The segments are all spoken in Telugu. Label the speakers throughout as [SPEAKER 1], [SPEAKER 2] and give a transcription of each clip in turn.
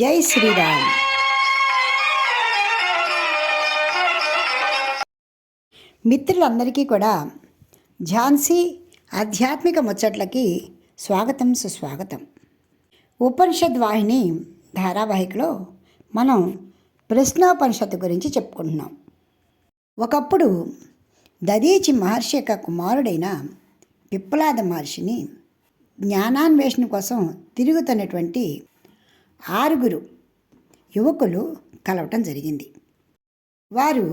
[SPEAKER 1] జై శ్రీరామ్. మిత్రులందరికీ కూడా ఝాన్సీ ఆధ్యాత్మిక ముచ్చట్లకి స్వాగతం, సుస్వాగతం. ఉపనిషద్ వాహిని ధారావాహికలో మనం ప్రశ్నోపనిషత్తు గురించి చెప్పుకుంటున్నాం. ఒకప్పుడు దదీచి మహర్షి యొక్క కుమారుడైన పిప్పలాద మహర్షిని జ్ఞానాన్వేషణ కోసం తిరుగుతున్నటువంటి 6 యువకులు కలవటం జరిగింది. వారు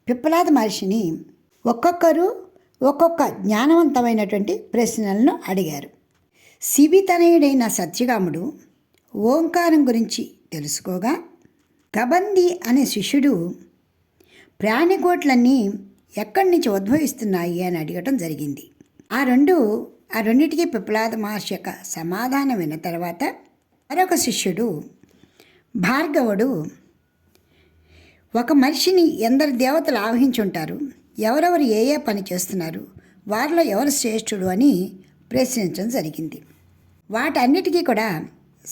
[SPEAKER 1] పిప్పలాద మహర్షిని ఒక్కొక్కరు ఒక్కొక్క జ్ఞానవంతమైనటువంటి ప్రశ్నలను అడిగారు. శిబితనయుడైన సత్యగాముడు ఓంకారం గురించి తెలుసుకోగా, కబంది అనే శిష్యుడు ప్రాణికోట్లన్నీ ఎక్కడి నుంచి ఉద్భవిస్తున్నాయి అని అడగటం జరిగింది. ఆ రెండింటికి పిప్పలాద మహర్షి యొక్క సమాధానం విన్న తర్వాత మరొక శిష్యుడు భార్గవుడు ఒక మనిషిని ఎందరు దేవతలు ఆవహించుంటారు, ఎవరెవరు ఏ ఏ పని చేస్తున్నారు, వారిలో ఎవరు శ్రేష్ఠుడు అని ప్రశ్నించడం జరిగింది. వాటన్నిటికీ కూడా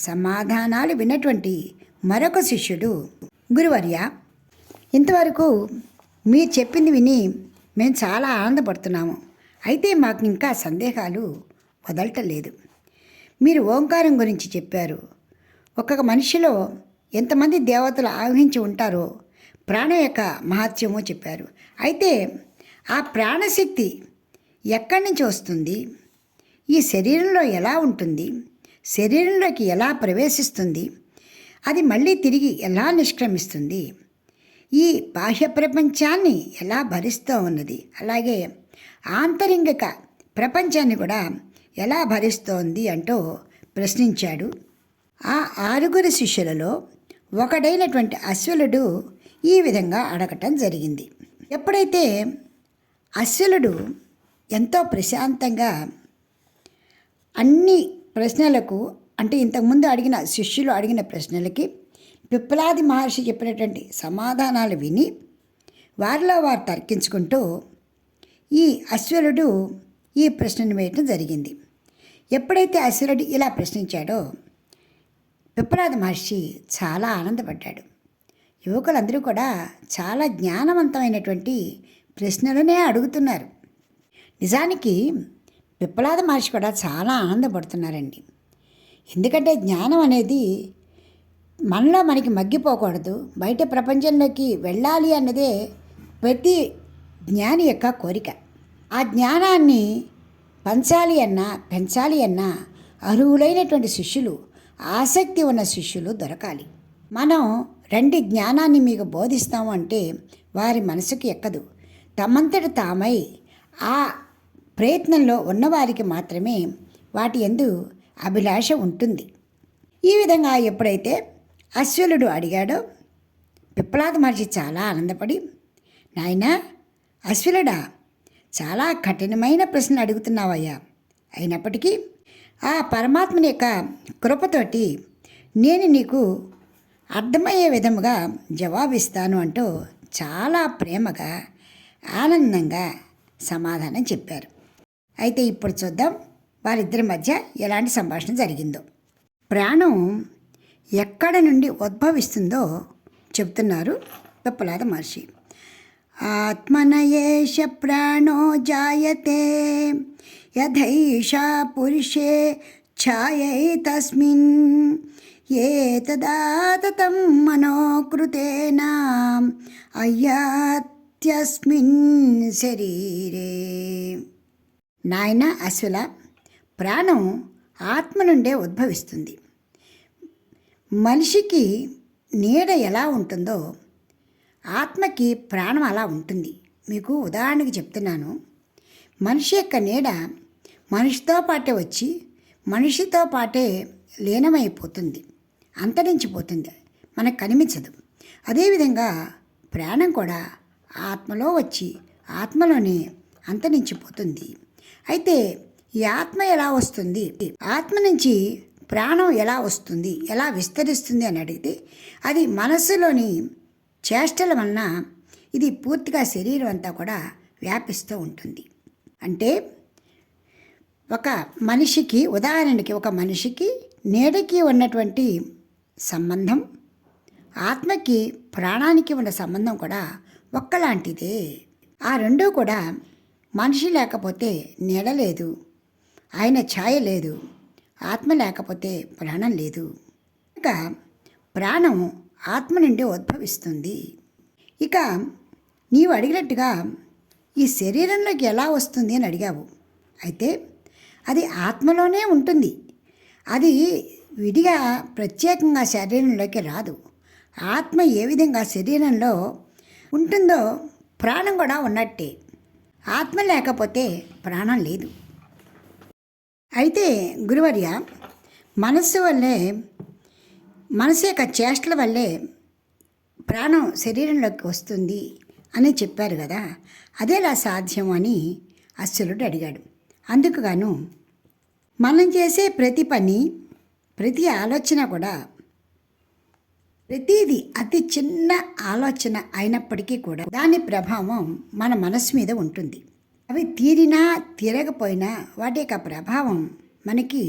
[SPEAKER 1] సమాధానాలు విన్నటువంటి మరొక శిష్యుడు, గురువర్య, ఇంతవరకు మీరు చెప్పింది విని మేము చాలా ఆనందపడుతున్నాము. అయితే మాకు ఇంకా సందేహాలు వదలటం లేదు. మీరు ఓంకారం గురించి చెప్పారు. ఒక్కొక్క మనిషిలో ఎంతమంది దేవతలు ఆవహించి ఉంటారో ప్రాణం యొక్క మహత్యము చెప్పారు. అయితే ఆ ప్రాణశక్తి ఎక్కడి నుంచి వస్తుంది, ఈ శరీరంలో ఎలా ఉంటుంది, శరీరంలోకి ఎలా ప్రవేశిస్తుంది, అది మళ్ళీ తిరిగి ఎలా నిష్క్రమిస్తుంది, ఈ బాహ్య ప్రపంచాన్ని ఎలా భరిస్తూ ఉన్నది, అలాగే ఆంతరింగిక ప్రపంచాన్ని కూడా ఎలా భరిస్తోంది అంటూ ప్రశ్నించాడు. ఆ 6 శిష్యులలో ఒకడైనటువంటి అశ్వలుడు ఈ విధంగా అడగటం జరిగింది. ఎప్పుడైతే అశ్వలుడు ఎంతో ప్రశాంతంగా అన్ని ప్రశ్నలకు, అంటే ఇంతకుముందు అడిగిన శిష్యులు అడిగిన ప్రశ్నలకి పిప్పలాది మహర్షి చెప్పినటువంటి సమాధానాలు విని వారిలో వారు తర్కించుకుంటూ ఈ అశ్వలుడు ఈ ప్రశ్నను వేయటం జరిగింది. ఎప్పుడైతే అశ్వలుడు ఇలా ప్రశ్నించాడో పిప్పలాద మహర్షి చాలా ఆనందపడ్డాడు. యువకులందరూ కూడా చాలా జ్ఞానవంతమైనటువంటి ప్రశ్నలనే అడుగుతున్నారు. నిజానికి పిప్పలాద మహర్షి కూడా చాలా ఆనందపడుతున్నారండి. ఎందుకంటే జ్ఞానం అనేది మనలో మనకి మగ్గిపోకూడదు, బయట ప్రపంచంలోకి వెళ్ళాలి అన్నదే ప్రతి జ్ఞాని యొక్క కోరిక. ఆ జ్ఞానాన్ని పంచాలి అన్నా పెంచాలి అన్నా అర్హులైనటువంటి శిష్యులు, ఆసక్తి ఉన్న శిష్యులు దొరకాలి. మనం రండి జ్ఞానాన్ని మీకు బోధిస్తాము అంటే వారి మనసుకి ఎక్కదు. తమంతట తామై ఆ ప్రయత్నంలో ఉన్నవారికి మాత్రమే వాటి యందు అభిలాష ఉంటుంది. ఈ విధంగా ఎప్పుడైతే అశ్వలుడు అడిగాడో పిప్పలాద మహర్షి చాలా ఆనందపడి, నాయనా అశ్వలుడా, చాలా కఠినమైన ప్రశ్న అడుగుతున్నావయ్యా, అయినప్పటికీ ఆ పరమాత్మని యొక్క కృపతోటి నేను నీకు అర్థమయ్యే విధముగా జవాబిస్తాను అంటూ చాలా ప్రేమగా ఆనందంగా సమాధానం చెప్పారు. అయితే ఇప్పుడు చూద్దాం వారిద్దరి మధ్య ఎలాంటి సంభాషణ జరిగిందో. ప్రాణం ఎక్కడ నుండి ఉద్భవిస్తుందో చెబుతున్నారు పిప్పలాద మహర్షి. ఆత్మనయేష ప్రాణో జాయతే యథైషా పురుషే ఛాయైతస్మిన్ ఏతదాతతం మనోకృతేన అయ్యాత్యస్మిన్ శరీరే. నాయన అశ్వల, ప్రాణం ఆత్మ నుండే ఉద్భవిస్తుంది. మనిషికి నీడ ఎలా ఉంటుందో ఆత్మకి ప్రాణం అలా ఉంటుంది. మీకు ఉదాహరణకి చెప్తున్నాను. మనిషి యొక్క నీడ మనిషితో పాటే వచ్చి మనిషితో పాటే లీనమైపోతుంది, అంతరించిపోతుంది, మనకు కనిపించదు. అదేవిధంగా ప్రాణం కూడా ఆత్మలో వచ్చి ఆత్మలోనే అంతరించిపోతుంది. అయితే ఈ ఆత్మ ఎలా వస్తుంది, ఆత్మ నుంచి ప్రాణం ఎలా వస్తుంది, ఎలా విస్తరిస్తుంది అని అడిగితే అది మనస్సులోని చేష్టల వలన ఇది పూర్తిగా శరీరం అంతా కూడా వ్యాపిస్తూ ఉంటుంది. అంటే ఒక మనిషికి, ఉదాహరణకి ఒక మనిషికి నీడకి ఉన్నటువంటి సంబంధం, ఆత్మకి ప్రాణానికి ఉన్న సంబంధం కూడా ఒక్కలాంటిదే. ఆ రెండూ కూడా మనిషి లేకపోతే నీడ లేదు, ఆయన ఛాయ లేదు, ఆత్మ లేకపోతే ప్రాణం లేదు. ఇక ప్రాణం ఆత్మ నుండి ఉద్భవిస్తుంది. ఇక నీవు అడిగినట్టుగా ఈ శరీరంలోకి ఎలా వస్తుంది అని అడిగావు. అయితే అది ఆత్మలోనే ఉంటుంది. అది విడిగా ప్రత్యేకంగా శరీరంలోకి రాదు. ఆత్మ ఏ విధంగా శరీరంలో ఉంటుందో ప్రాణం కూడా ఉన్నట్టే. ఆత్మ లేకపోతే ప్రాణం లేదు. అయితే గురువర్య, మనసు యొక్క చేష్టల వల్లే ప్రాణం శరీరంలోకి వస్తుంది అని చెప్పారు కదా, అదేలా సాధ్యం అని అశ్వరుడు అడిగాడు. అందుకు గాను మనం చేసే ప్రతి పని, ప్రతి ఆలోచన కూడా, ప్రతిదీ అతి చిన్న ఆలోచన అయినప్పటికీ కూడా దాని ప్రభావం మన మనసు మీద ఉంటుంది. అవి తీరినా తీరకపోయినా వాటి యొక్క ప్రభావం మనకి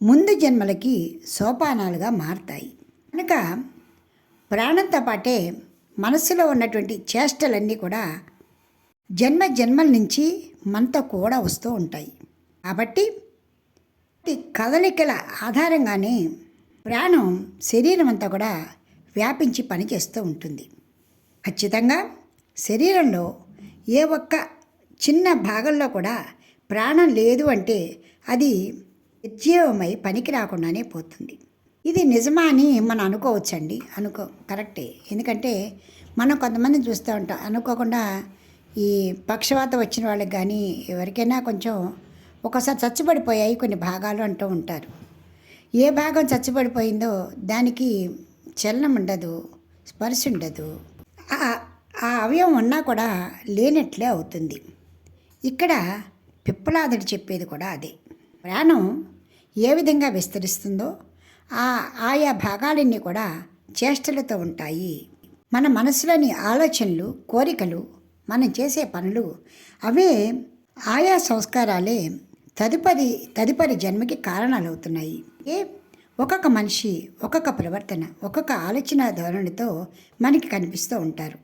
[SPEAKER 1] ముందు జన్మలకి సోపానాలుగా మారుతాయి. కనుక ప్రాణంతో పాటే మనసులో ఉన్నటువంటి చేష్టలన్నీ కూడా జన్మల నుంచి మనతో కూడా వస్తూ ఉంటాయి. కాబట్టి కదలికల ఆధారంగానే ప్రాణం శరీరం అంతా కూడా వ్యాపించి పనిచేస్తూ ఉంటుంది. ఖచ్చితంగా శరీరంలో ఏ ఒక్క చిన్న భాగంలో కూడా ప్రాణం లేదు అంటే అది నిర్జీవమై పనికి రాకుండానే పోతుంది. ఇది నిజమా అని మనం అనుకోవచ్చండి. కరెక్టే. ఎందుకంటే మనం కొంతమందిని చూస్తూ ఉంటాం, అనుకోకుండా ఈ పక్షవాతం వచ్చిన వాళ్ళకి కానీ ఎవరికైనా కొంచెం ఒకసారి చచ్చుబడిపోయాయి కొన్ని భాగాలు అంటూ ఉంటారు. ఏ భాగం చచ్చుబడిపోయిందో దానికి చలనం ఉండదు, స్పర్శ ఉండదు. ఆ అవయవం ఉన్నా కూడా లేనట్లే అవుతుంది. ఇక్కడ పిప్పలాదుడు చెప్పేది కూడా అదే. ప్రాణం ఏ విధంగా విస్తరిస్తుందో ఆయా భాగాలన్నీ కూడా చేష్టలతో ఉంటాయి. మన మనసులోని ఆలోచనలు, కోరికలు, మనం చేసే పనులు అవే ఆయా సంస్కారాలే తదుపరి జన్మకి కారణాలు అవుతున్నాయి. ఒక్కొక్క మనిషి ఒక్కొక్క ప్రవర్తన, ఒక్కొక్క ఆలోచన ధోరణితో మనకి కనిపిస్తూ ఉంటారు.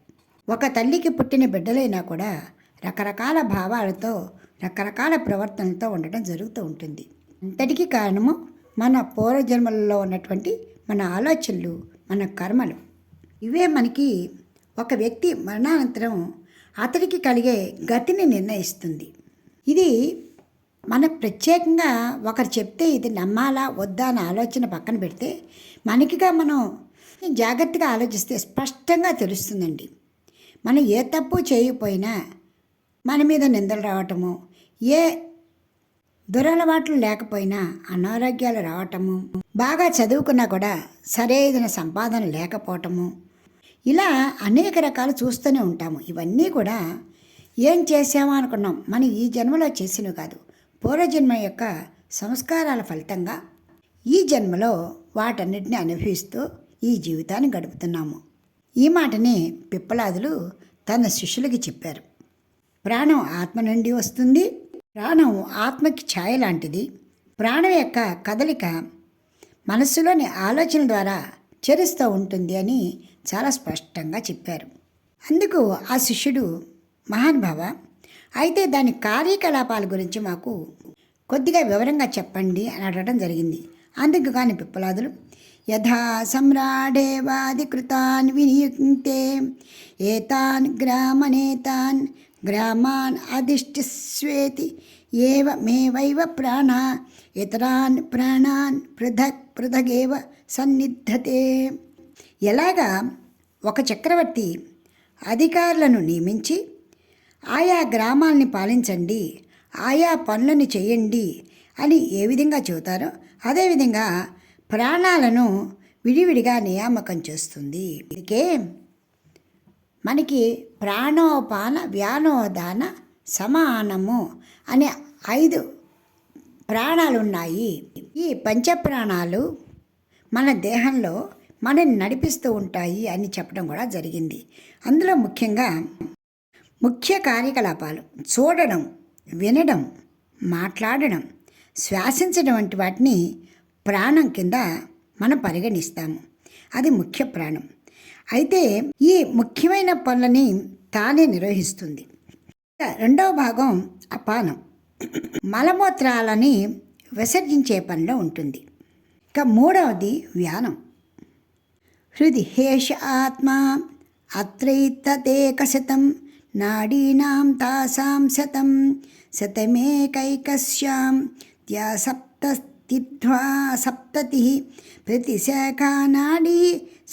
[SPEAKER 1] ఒక తల్లికి పుట్టిన బిడ్డలైనా కూడా రకరకాల భావాలతో, రకరకాల ప్రవర్తనలతో ఉండటం జరుగుతూ ఉంటుంది. అంతటికీ కారణము మన పూర్వజన్మలలో ఉన్నటువంటి మన ఆలోచనలు, మన కర్మలు. ఇవే మనకి ఒక వ్యక్తి మరణానంతరం అతడికి కలిగే గతిని నిర్ణయిస్తుంది. ఇది మన ప్రత్యేకంగా ఒకరు చెప్తే ఇది నమ్మాలా వద్దా అన్న ఆలోచన పక్కన పెడితే మనకిగా మనం జాగ్రత్తగా ఆలోచిస్తే స్పష్టంగా తెలుస్తుందండి. మనం ఏ తప్పు చేయకపోయినా మన మీద నిందలు రావటము, ఏ దురలవాట్లు లేకపోయినా అనారోగ్యాలు రావటము, బాగా చదువుకున్నా కూడా సరైన సంపాదన లేకపోవటము, ఇలా అనేక రకాలు చూస్తూనే ఉంటాము. ఇవన్నీ కూడా ఏం చేసామో అనుకున్నాం, మనం ఈ జన్మలో చేసినవి కాదు, పూర్వజన్మ యొక్క సంస్కారాల ఫలితంగా ఈ జన్మలో వాటన్నిటిని అనుభవిస్తూ ఈ జీవితాన్ని గడుపుతున్నాము. ఈ మాటని పిప్పలాదులు తన శిష్యులకి చెప్పారు. ప్రాణం ఆత్మ నుండి వస్తుంది. ప్రాణం ఆత్మకి ఛాయ లాంటిది. ప్రాణం యొక్క కదలిక మనస్సులోని ఆలోచన ద్వారా చరిస్తూ ఉంటుంది అని చాలా స్పష్టంగా చెప్పారు. అందుకు ఆ శిష్యుడు, మహానుభావ, అయితే దాని కార్యకలాపాల గురించి మాకు కొద్దిగా వివరంగా చెప్పండి అని అడగడం జరిగింది. అందుకు కానీ పిప్పలాదులు, యథా సమ్రాడేవాది కృతాన్ వినియుక్తే ఏతాన్ గ్రామనేతాన్ గ్రామాన్ అధిష్ఠిస్వేతి ఏవమేవైవ ప్రాణ ఇతరాన్ ప్రాణాన్ పృథగేవ సన్నిధతే. ఎలాగా ఒక చక్రవర్తి అధికారులను నియమించి ఆయా గ్రామాలని పాలించండి, ఆయా పనులను చేయండి అని ఏ విధంగా చెబుతారో అదేవిధంగా ప్రాణాలను విడివిడిగా నియామకం చేస్తుంది. ఇదికే మనకి ప్రాణోపాన వ్యానోదాన సమానము అనే 5 ప్రాణాలు ఉన్నాయి. ఈ పంచప్రాణాలు మన దేహంలో మనని నడిపిస్తూ ఉంటాయి అని చెప్పడం కూడా జరిగింది. అందులో ముఖ్యంగా ముఖ్య కార్యకలాపాలు చూడడం, వినడం, మాట్లాడడం, శ్వాసించడం వంటి వాటిని ప్రాణం కింద మనం పరిగణిస్తాము. అది ముఖ్య ప్రాణం. అయితే ఈ ముఖ్యమైన పనులని తానే నిర్వహిస్తుంది. రెండవ భాగం అపానం, మలమూత్రాలని విసర్జించే పనిలో ఉంటుంది. ఇక మూడవది వ్యానం. హృది హేష ఆత్మా అత్రైతదేకశతం నాడీనాం తాసాం శతం శతమేకైకస్యాం త్యాసప్తస్తిధ్వా సప్తతిః ప్రతిశాఖా నాడీ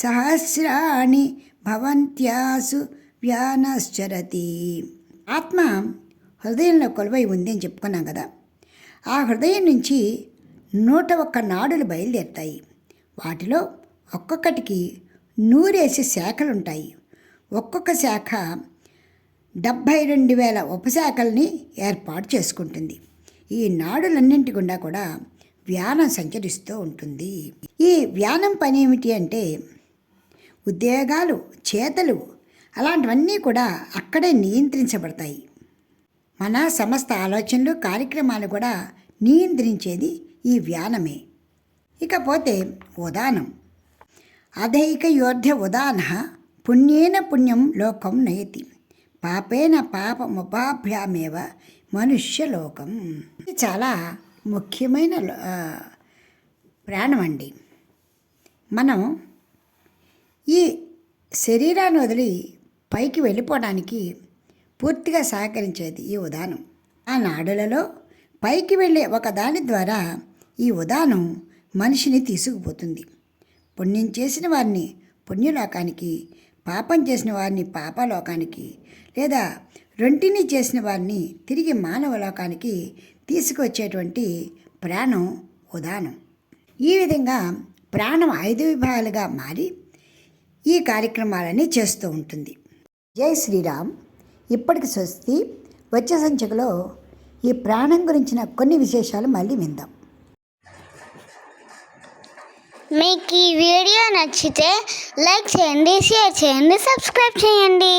[SPEAKER 1] సహస్రాణి భవంత్యాసు వ్యానశ్చరతి. ఆత్మ హృదయంలో కొలువై ఉంది అని చెప్పుకున్నాం కదా. ఆ హృదయం నుంచి 101 నాడులు బయలుదేరుతాయి. వాటిలో ఒక్కొక్కటికి 100 శాఖలుంటాయి. ఒక్కొక్క శాఖ 72,000 ఉపశాఖల్ని ఏర్పాటు చేసుకుంటుంది. ఈ నాడులన్నింటి గుండా కూడా వ్యానం సంచరిస్తూ ఉంటుంది. ఈ వ్యానం పని ఏమిటి అంటే ఉద్వేగాలు, చేతలు అలాంటివన్నీ కూడా అక్కడే నియంత్రించబడతాయి. మన సమస్త ఆలోచనలు, కార్యక్రమాలు కూడా నియంత్రించేది ఈ వ్యానమే. ఇకపోతే ఉదానం. అధైక యోధ్య ఉదాన పుణ్యేన పుణ్యం లోకం నయతి పాపేన పాపముపాభ్యామేవ మనుష్యలోకం. ఇది చాలా ముఖ్యమైన ప్రాణం అండి. మనం ఈ శరీరాన్ని వదిలి పైకి వెళ్ళిపోవడానికి పూర్తిగా సహకరించేది ఈ ఉదానం. ఆ నాడులలో పైకి వెళ్ళే ఒక దాని ద్వారా ఈ ఉదానం మనిషిని తీసుకుపోతుంది. పుణ్యం చేసిన వారిని పుణ్యలోకానికి, పాపం చేసిన వారిని పాపలోకానికి, లేదా రెంటిని చేసిన వారిని తిరిగి మానవ లోకానికి తీసుకొచ్చేటువంటి ప్రాణం ఉదానం. ఈ విధంగా ప్రాణం 5 విభాగాలుగా మారి ఈ కార్యక్రమాలన్నీ చేస్తూ ఉంటుంది. జై శ్రీరామ్. ఇప్పటికి స్వస్తి. వచ్చే సంచికలో ఈ ప్రాణం గురించిన కొన్ని విశేషాలు మళ్ళీ విందాం.
[SPEAKER 2] మీకు ఈ వీడియో నచ్చితే లైక్ చేయండి, షేర్ చేయండి, సబ్స్క్రైబ్ చేయండి.